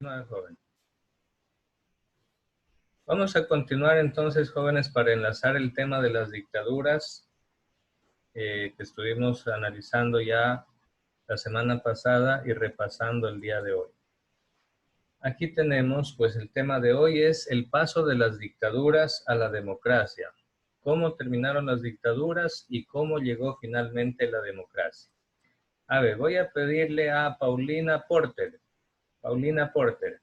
No, joven. Vamos a continuar entonces, jóvenes, para enlazar el tema de las dictaduras que estuvimos analizando ya la semana pasada y repasando el día de hoy. Aquí tenemos, pues el tema de hoy es el paso de las dictaduras a la democracia. Cómo terminaron las dictaduras y cómo llegó finalmente la democracia. A ver, voy a pedirle a Paulina Porter. Paulina Porter,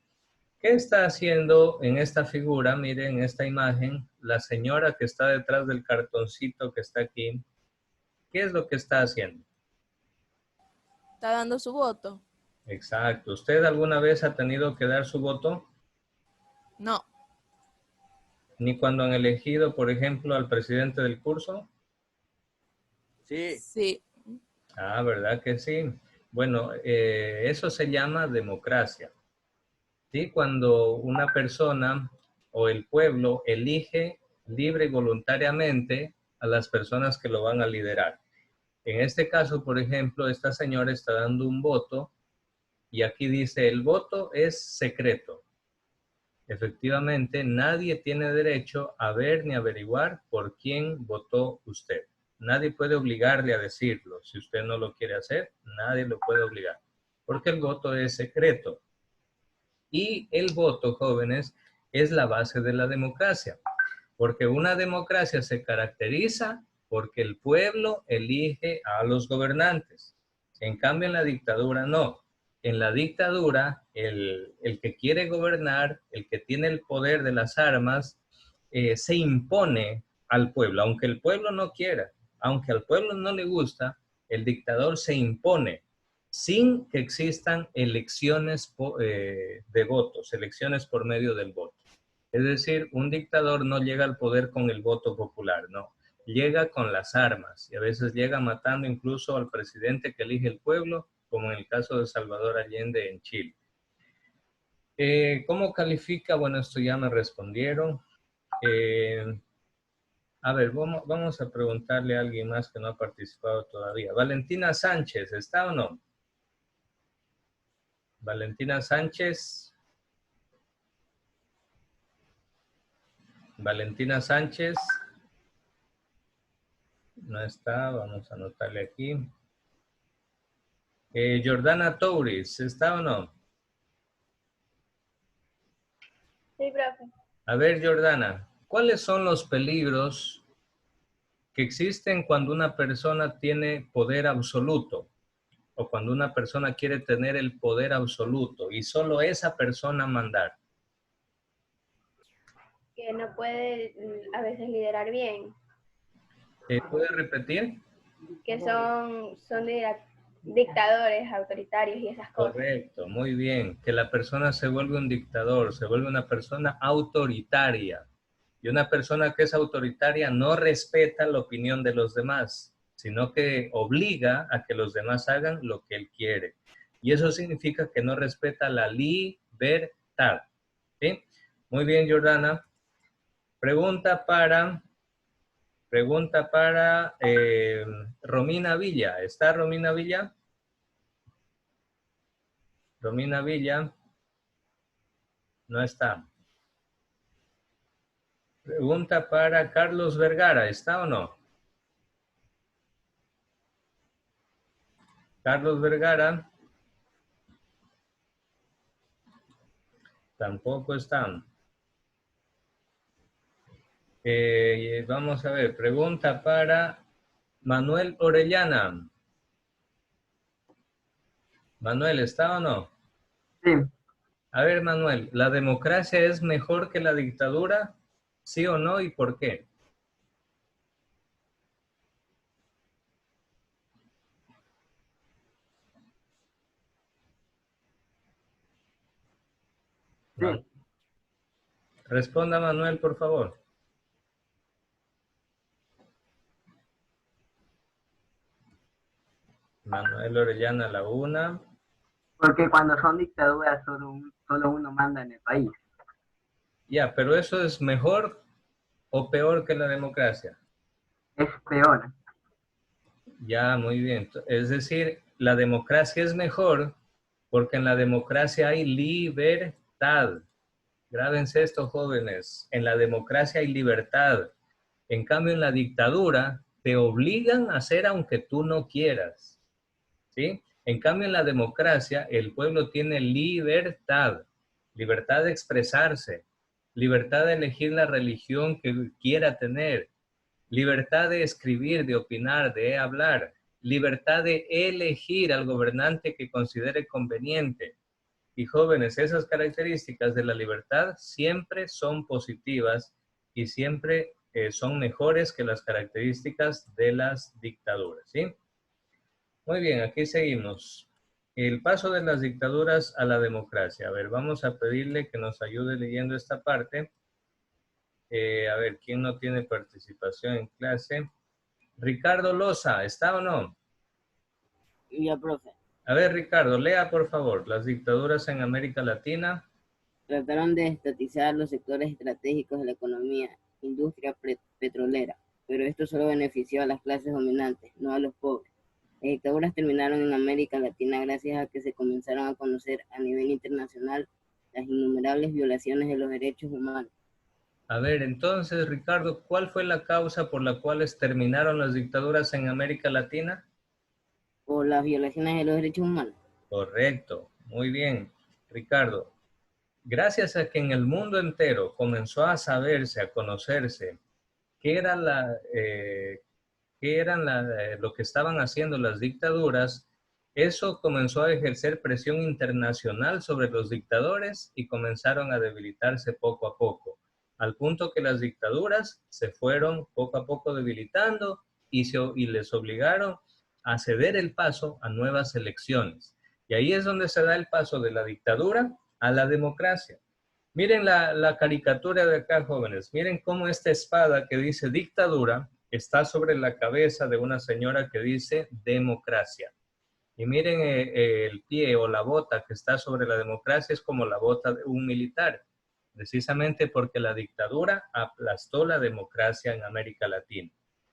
¿qué está haciendo en esta figura? Miren, en esta imagen, la señora que está detrás del cartoncito que está aquí. ¿Qué es lo que está haciendo? Está dando su voto. Exacto. ¿Usted alguna vez ha tenido que dar su voto? No. ¿Ni cuando han elegido, por ejemplo, al presidente del curso? Sí. Sí. Ah, ¿verdad que sí? Bueno, eso se llama democracia. ¿Sí? Cuando una persona o el pueblo elige libre y voluntariamente a las personas que lo van a liderar. En este caso, por ejemplo, esta señora está dando un voto y aquí dice, el voto es secreto. Efectivamente, nadie tiene derecho a ver ni averiguar por quién votó usted. Nadie puede obligarle a decirlo. Si usted no lo quiere hacer, nadie lo puede obligar, porque el voto es secreto. Y el voto, jóvenes, es la base de la democracia, porque una democracia se caracteriza porque el pueblo elige a los gobernantes. En cambio, en la dictadura no. En la dictadura, el que quiere gobernar, el que tiene el poder de las armas, se impone al pueblo, aunque el pueblo no quiera, aunque al pueblo no le gusta, el dictador se impone sin que existan elecciones de votos, elecciones por medio del voto. Es decir, un dictador no llega al poder con el voto popular, no. Llega con las armas y a veces llega matando incluso al presidente que elige el pueblo, como en el caso de Salvador Allende en Chile. ¿Cómo califica? Bueno, esto ya me respondieron. A ver, vamos a preguntarle a alguien más que no ha participado todavía. Valentina Sánchez, ¿está o no? Valentina Sánchez. Valentina Sánchez. No está, vamos a anotarle aquí. Jordana Touris, ¿está o no? Sí, profe. A ver, Jordana, ¿cuáles son los peligros que existen cuando una persona tiene poder absoluto? O cuando una persona quiere tener el poder absoluto y solo esa persona mandar. Que no puede a veces liderar bien, ¿Puede repetir? que son dictadores autoritarios y esas cosas. Correcto, muy bien. Que la persona se vuelve un dictador, se vuelve una persona autoritaria. Y una persona que es autoritaria no respeta la opinión de los demás, sino que obliga a que los demás hagan lo que él quiere. Y eso significa que no respeta la libertad. ¿Sí? Muy bien, Jordana. Pregunta para Romina Villa. ¿Está Romina Villa? Romina Villa no está. Pregunta para Carlos Vergara. ¿Está o no? Carlos Vergara. Tampoco está. Vamos a ver. Pregunta para Manuel Orellana. Manuel, ¿está o no? Sí. A ver, Manuel, ¿la democracia es mejor que la dictadura? ¿Sí o no? ¿Y por qué? Sí. Responda, Manuel, por favor. Manuel Orellana, la una. Porque cuando son dictaduras solo uno manda en el país. Ya, pero ¿eso es mejor o peor que la democracia? Es peor. Ya, muy bien. Es decir, la democracia es mejor Porque en la democracia hay libertad. Grábense esto, jóvenes. En la democracia hay libertad. En cambio, en la dictadura te obligan a hacer aunque tú no quieras. ¿Sí? En cambio, en la democracia el pueblo tiene libertad. Libertad de expresarse. Libertad de elegir la religión que quiera tener. Libertad de escribir, de opinar, de hablar. Libertad de elegir al gobernante que considere conveniente. Y jóvenes, esas características de la libertad siempre son positivas y siempre son mejores que las características de las dictaduras, ¿sí? Muy bien, aquí seguimos. El paso de las dictaduras a la democracia. A ver, vamos a pedirle que nos ayude leyendo esta parte. A ver, ¿quién no tiene participación en clase? Ricardo Loza, ¿está o no? Ya, profe. A ver, Ricardo, lea por favor. Las dictaduras en América Latina. Trataron de estatizar los sectores estratégicos de la economía, industria petrolera, pero esto solo benefició a las clases dominantes, no a los pobres. Las dictaduras terminaron en América Latina gracias a que se comenzaron a conocer a nivel internacional las innumerables violaciones de los derechos humanos. A ver, entonces, Ricardo, ¿cuál fue la causa por la cual terminaron las dictaduras en América Latina? Por las violaciones de los derechos humanos. Correcto, muy bien, Ricardo. Gracias a que en el mundo entero comenzó a saberse, a conocerse qué era lo que estaban haciendo las dictaduras, eso comenzó a ejercer presión internacional sobre los dictadores y comenzaron a debilitarse poco a poco, al punto que las dictaduras se fueron poco a poco debilitando y les obligaron a ceder el paso a nuevas elecciones. Y ahí es donde se da el paso de la dictadura a la democracia. Miren la caricatura de acá, jóvenes. Miren cómo esta espada que dice dictadura está sobre la cabeza de una señora que dice democracia. Y miren el pie o la bota que está sobre la democracia es como la bota de un militar, precisamente porque la dictadura aplastó la democracia en América Latina.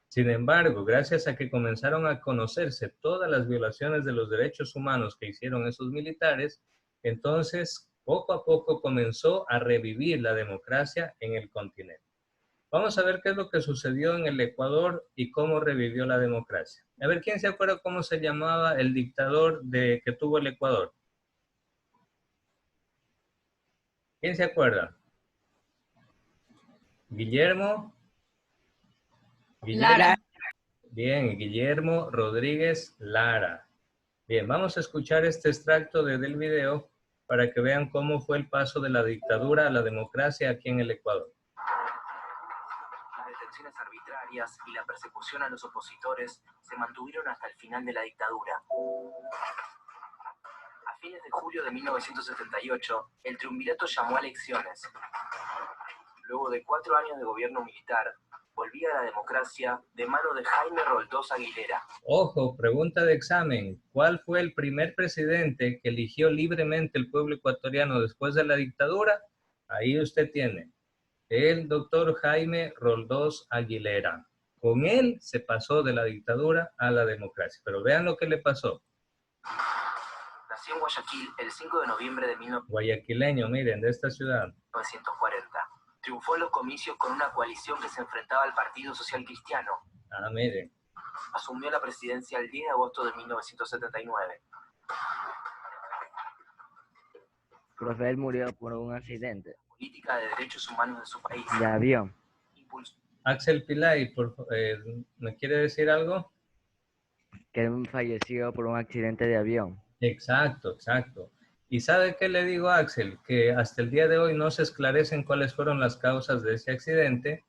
Sin embargo, gracias a que comenzaron a conocerse todas las violaciones de los derechos humanos que hicieron esos militares, entonces poco a poco comenzó a revivir la democracia en el continente. Vamos a ver qué es lo que sucedió en el Ecuador y cómo revivió la democracia. A ver, ¿quién se acuerda cómo se llamaba el dictador que tuvo el Ecuador? ¿Quién se acuerda? ¿Guillermo? Lara. Bien, Guillermo Rodríguez Lara. Bien, vamos a escuchar este extracto del video para que vean cómo fue el paso de la dictadura a la democracia aquí en el Ecuador. Las detenciones arbitrarias y la persecución a los opositores se mantuvieron hasta el final de la dictadura. A fines de julio de 1978, el triunvirato llamó a elecciones. Luego de 4 años de gobierno militar, volvía a la democracia de mano de Jaime Roldós Aguilera. Ojo, pregunta de examen. ¿Cuál fue el primer presidente que eligió libremente el pueblo ecuatoriano después de la dictadura? Ahí usted tiene. El doctor Jaime Roldós Aguilera. Con él se pasó de la dictadura a la democracia. Pero vean lo que le pasó. Nació en Guayaquil el 5 de noviembre de Guayaquileño, miren, de esta ciudad. 1940. Triunfó en los comicios con una coalición que se enfrentaba al Partido Social Cristiano. Ah, miren. Asumió la presidencia el 10 de agosto de 1979. Profe, él murió por un accidente Política de derechos humanos de su país. de avión. Impulsó Axel Pilay, ¿me quiere decir algo? Que él falleció por un accidente de avión. Exacto, exacto. ¿Y sabe qué le digo a Axel? Que hasta el día de hoy no se esclarecen cuáles fueron las causas de ese accidente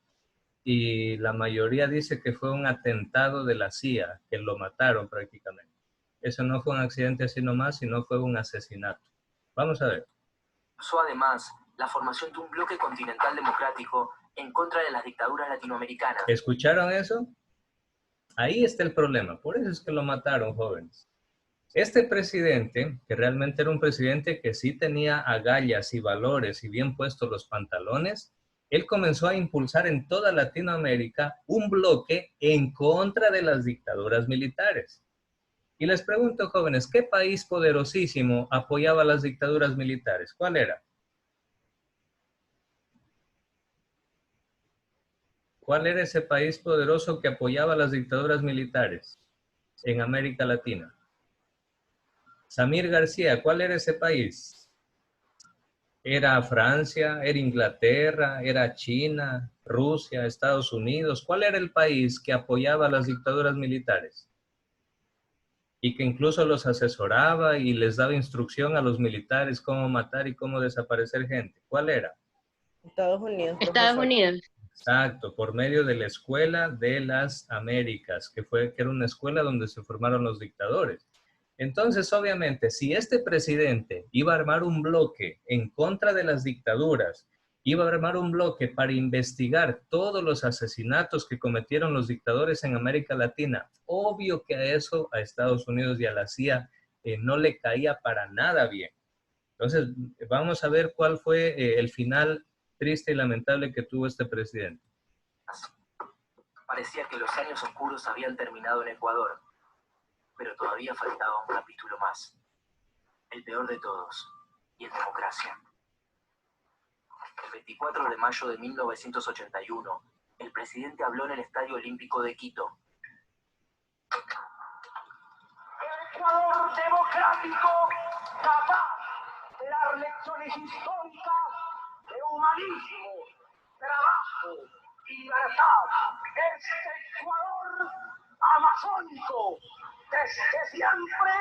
y la mayoría dice que fue un atentado de la CIA, que lo mataron prácticamente. Eso no fue un accidente así nomás, sino fue un asesinato. Vamos a ver. además la formación de un bloque continental democrático en contra de las dictaduras latinoamericanas. ¿Escucharon eso? Ahí está el problema. Por eso es que lo mataron, jóvenes. Este presidente, que realmente era un presidente que sí tenía agallas y valores y bien puestos los pantalones, él comenzó a impulsar en toda Latinoamérica un bloque en contra de las dictaduras militares. Y les pregunto, jóvenes, ¿qué país poderosísimo apoyaba las dictaduras militares? ¿Cuál era? ¿Cuál era ese país poderoso que apoyaba las dictaduras militares en América Latina? Samir García, ¿cuál era ese país? ¿Era Francia? ¿Era Inglaterra? ¿Era China? ¿Rusia? ¿Estados Unidos? ¿Cuál era el país que apoyaba las dictaduras militares? Y que incluso los asesoraba y les daba instrucción a los militares cómo matar y cómo desaparecer gente. ¿Cuál era? Estados Unidos. Estados profesor. Unidos. Exacto, por medio de la Escuela de las Américas, que era una escuela donde se formaron los dictadores. Entonces, obviamente, si este presidente iba a armar un bloque en contra de las dictaduras, iba a armar un bloque para investigar todos los asesinatos que cometieron los dictadores en América Latina, obvio que a eso, a Estados Unidos y a la CIA, no le caía para nada bien. Entonces, vamos a ver cuál fue el final triste y lamentable que tuvo este presidente. Parecía que los años oscuros habían terminado en Ecuador, pero todavía faltaba un capítulo más. El peor de todos, y en democracia. El 24 de mayo de 1981, el presidente habló en el Estadio Olímpico de Quito. El Ecuador democrático, capaz de dar lecciones históricas de humanismo, trabajo y libertad. Este Ecuador amazónico, desde siempre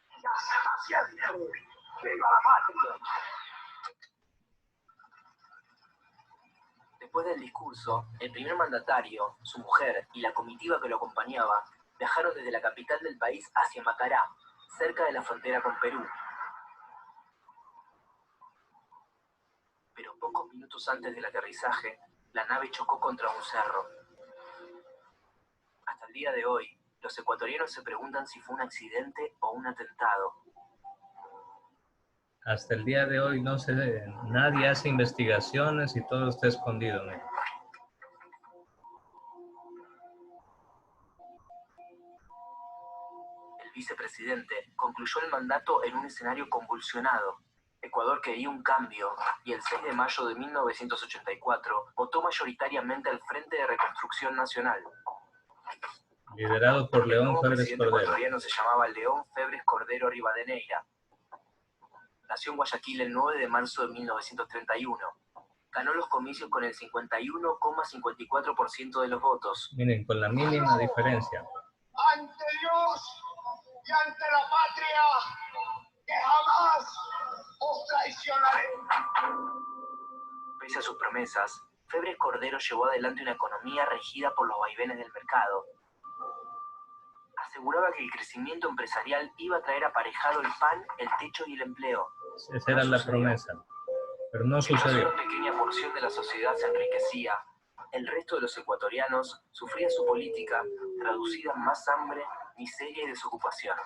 y hasta siempre. ¡Viva la patria! Después del discurso, el primer mandatario, su mujer y la comitiva que lo acompañaba viajaron desde la capital del país hacia Macará, cerca de la frontera con Perú. Pero pocos minutos antes del aterrizaje, la nave chocó contra un cerro. Hasta el día de hoy, los ecuatorianos se preguntan si fue un accidente o un atentado. Hasta el día de hoy nadie hace investigaciones y todo está escondido, ¿no? El vicepresidente concluyó el mandato en un escenario convulsionado. Ecuador quería un cambio y el 6 de mayo de 1984 votó mayoritariamente al Frente de Reconstrucción Nacional. Liderado por El León nuevo Febres presidente Cordero. ecuatoriano se llamaba León Febres Cordero Rivadeneira. Nació en Guayaquil el 9 de marzo de 1931. Ganó los comicios con el 51,54% de los votos. Miren, con la mínima diferencia. Ante Dios y ante la patria, que jamás os traicionaré. Pese a sus promesas, Febres Cordero llevó adelante una economía regida por los vaivenes del mercado. Aseguraba que el crecimiento empresarial iba a traer aparejado el pan, el techo y el empleo. Esa era la promesa, pero no sucedió. Una pequeña porción de la sociedad se enriquecía. El resto de los ecuatorianos sufría su política, traducida en más hambre, miseria y desocupación.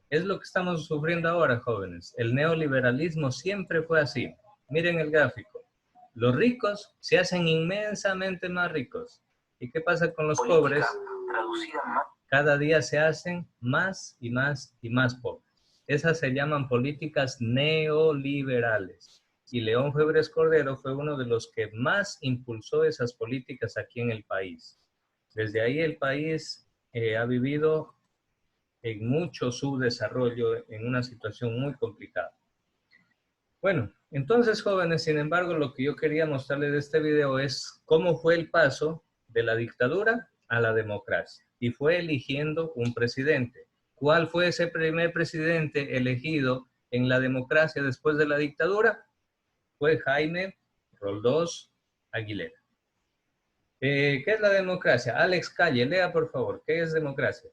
Es lo que estamos sufriendo ahora, jóvenes. El neoliberalismo siempre fue así. Miren el gráfico. Los ricos se hacen inmensamente más ricos. ¿Y qué pasa con los pobres? Traducida en más... Cada día se hacen más y más y más pobres. Esas se llaman políticas neoliberales. Y León Febres Cordero fue uno de los que más impulsó esas políticas aquí en el país. Desde ahí el país ha vivido en mucho subdesarrollo, en una situación muy complicada. Bueno, entonces, jóvenes, sin embargo, lo que yo quería mostrarles de este video es cómo fue el paso de la dictadura a la democracia. Y fue eligiendo un presidente. ¿Cuál fue ese primer presidente elegido en la democracia después de la dictadura? Fue Jaime Roldós Aguilera. ¿Qué es la democracia? Alex Calle, lea por favor, ¿qué es democracia?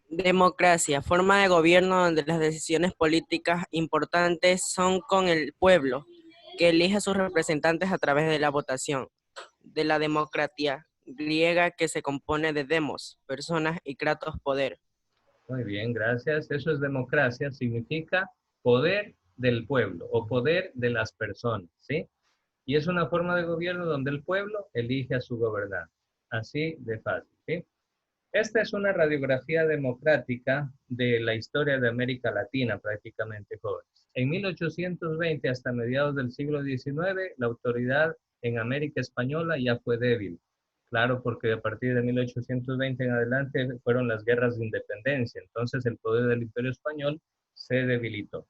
Democracia, forma de gobierno donde las decisiones políticas importantes son con el pueblo, que elige a sus representantes a través de la votación. De la democracia griega que se compone de demos, personas, y kratos, poder. Muy bien, gracias. Eso es democracia, significa poder del pueblo o poder de las personas, ¿sí? Y es una forma de gobierno donde el pueblo elige a su gobernante. Así de fácil, ¿sí? Esta es una radiografía democrática de la historia de América Latina, prácticamente, jóvenes. En 1820 hasta mediados del siglo XIX, la autoridad en América Española ya fue débil. Claro, porque a partir de 1820 en adelante fueron las guerras de independencia. Entonces el poder del Imperio Español se debilitó.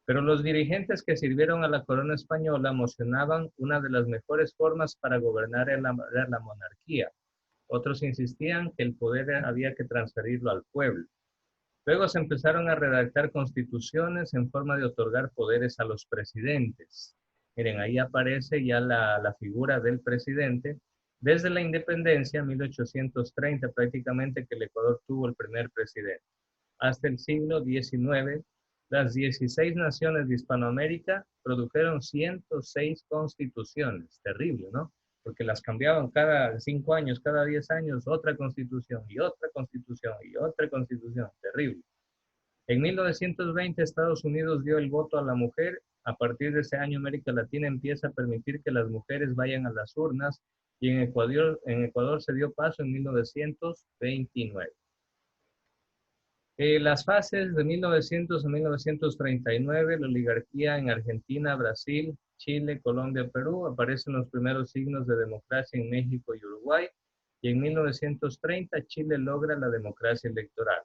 Pero los dirigentes que sirvieron a la corona española mocionaban una de las mejores formas para gobernar era la monarquía. Otros insistían que el poder había que transferirlo al pueblo. Luego se empezaron a redactar constituciones en forma de otorgar poderes a los presidentes. Miren, ahí aparece ya la figura del presidente. Desde la independencia, 1830 prácticamente, que el Ecuador tuvo el primer presidente. Hasta el siglo XIX, las 16 naciones de Hispanoamérica produjeron 106 constituciones. Terrible, ¿no? Porque las cambiaban cada 5 años, cada 10 años, otra constitución y otra constitución y otra constitución. Terrible. En 1920 Estados Unidos dio el voto a la mujer. A partir de ese año América Latina empieza a permitir que las mujeres vayan a las urnas y en Ecuador se dio paso en 1929. Las fases de 1900 a 1939, la oligarquía en Argentina, Brasil, Chile, Colombia, Perú, aparecen los primeros signos de democracia en México y Uruguay, y en 1930 Chile logra la democracia electoral.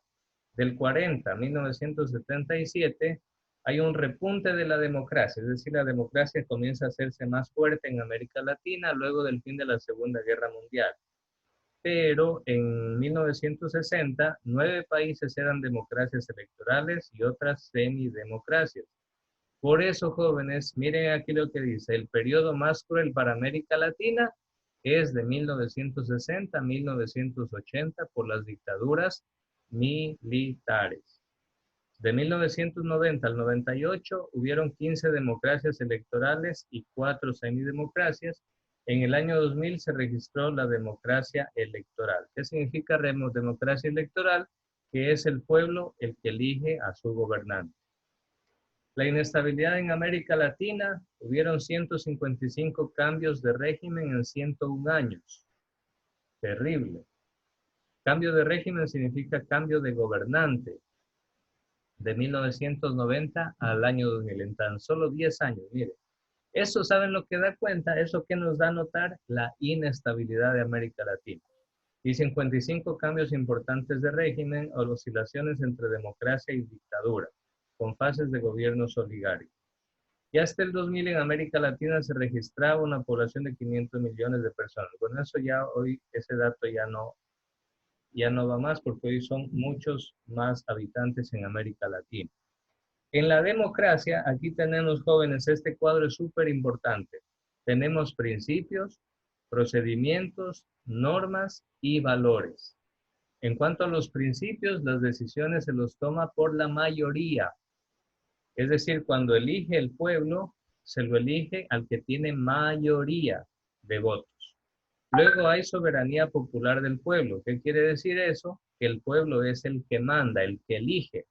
Del 40 a 1977 hay un repunte de la democracia, es decir, la democracia comienza a hacerse más fuerte en América Latina luego del fin de la Segunda Guerra Mundial. Pero en 1960, 9 países eran democracias electorales y otras semidemocracias. Por eso, jóvenes, miren aquí lo que dice, el periodo más cruel para América Latina es de 1960 a 1980 por las dictaduras militares. De 1990 al 98 hubieron 15 democracias electorales y 4 semidemocracias. En el año 2000 se registró la democracia electoral. ¿Qué significa democracia electoral? Que es el pueblo el que elige a su gobernante. La inestabilidad en América Latina, hubieron 155 cambios de régimen en 101 años. Terrible. Cambio de régimen significa cambio de gobernante. De 1990 al año 2000, en tan solo 10 años, mire. Eso, ¿saben lo que da cuenta? Eso que nos da a notar la inestabilidad de América Latina. Y 55 cambios importantes de régimen o oscilaciones entre democracia y dictadura, con fases de gobiernos oligárquicos. Y hasta el 2000 en América Latina se registraba una población de 500 millones de personas. Con eso ya hoy ese dato ya no va más porque hoy son muchos más habitantes en América Latina. En la democracia, aquí tenemos, jóvenes, este cuadro es súper importante. Tenemos principios, procedimientos, normas y valores. En cuanto a los principios, las decisiones se los toma por la mayoría. Es decir, cuando elige el pueblo, se lo elige al que tiene mayoría de votos. Luego hay soberanía popular del pueblo. ¿Qué quiere decir eso? Que el pueblo es el que manda, el que elige.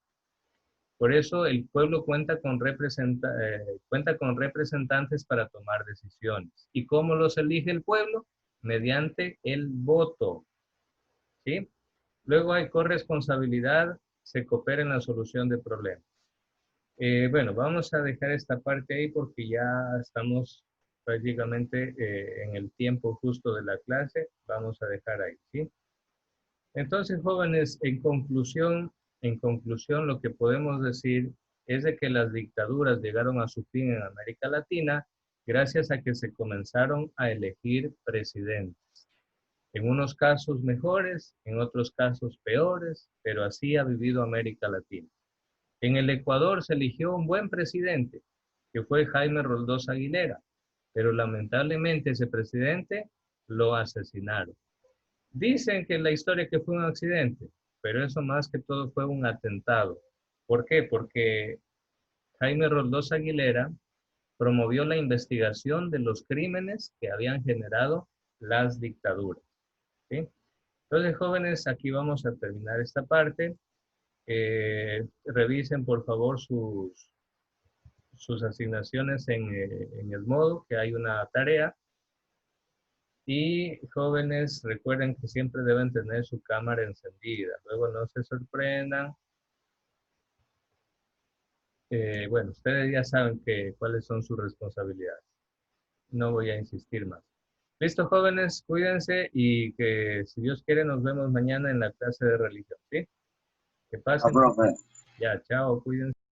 Por eso el pueblo cuenta con representantes para tomar decisiones. ¿Y cómo los elige el pueblo? Mediante el voto. ¿Sí? Luego hay corresponsabilidad, se coopera en la solución de problemas. Bueno, vamos a dejar esta parte ahí porque ya estamos prácticamente en el tiempo justo de la clase. Vamos a dejar ahí, ¿sí? Entonces, jóvenes, en conclusión, lo que podemos decir es de que las dictaduras llegaron a su fin en América Latina gracias a que se comenzaron a elegir presidentes. En unos casos mejores, en otros casos peores, pero así ha vivido América Latina. En el Ecuador se eligió un buen presidente, que fue Jaime Roldós Aguilera, pero lamentablemente ese presidente lo asesinaron. Dicen que en la historia que fue un accidente, pero eso más que todo fue un atentado. ¿Por qué? Porque Jaime Roldós Aguilera promovió la investigación de los crímenes que habían generado las dictaduras. ¿Sí? Entonces, jóvenes, aquí vamos a terminar esta parte. Revisen, por favor, sus sus asignaciones en el modo, que hay una tarea. Y jóvenes, recuerden que siempre deben tener su cámara encendida. Luego no se sorprendan. Bueno, ustedes ya saben cuáles son sus responsabilidades. No voy a insistir más. Listo, jóvenes, cuídense y que si Dios quiere nos vemos mañana en la clase de religión, ¿sí? Que pasen. profe. Ya, chao, cuídense.